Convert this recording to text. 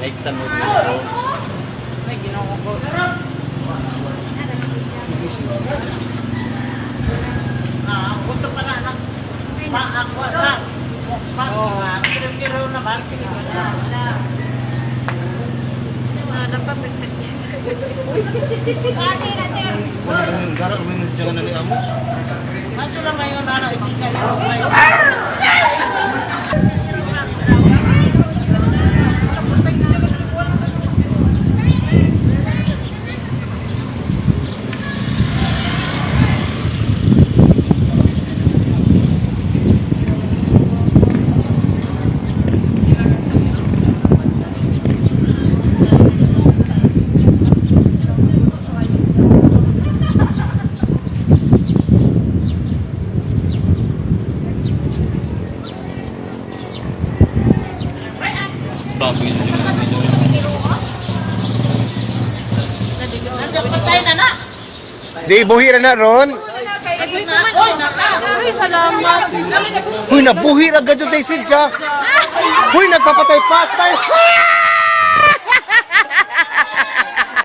Like sa mood na ako. May ginawa ko. Gusto pa na ng ako na. Kiro naman. Gara umin jangan nali amo. Ano na ngayon na isika yung ngayon. Patay na na. Di buhi na na ron. Ay, salamat. Huy, nabuhi na gadyo tayo sidya. Huy, nagpapatay-patay.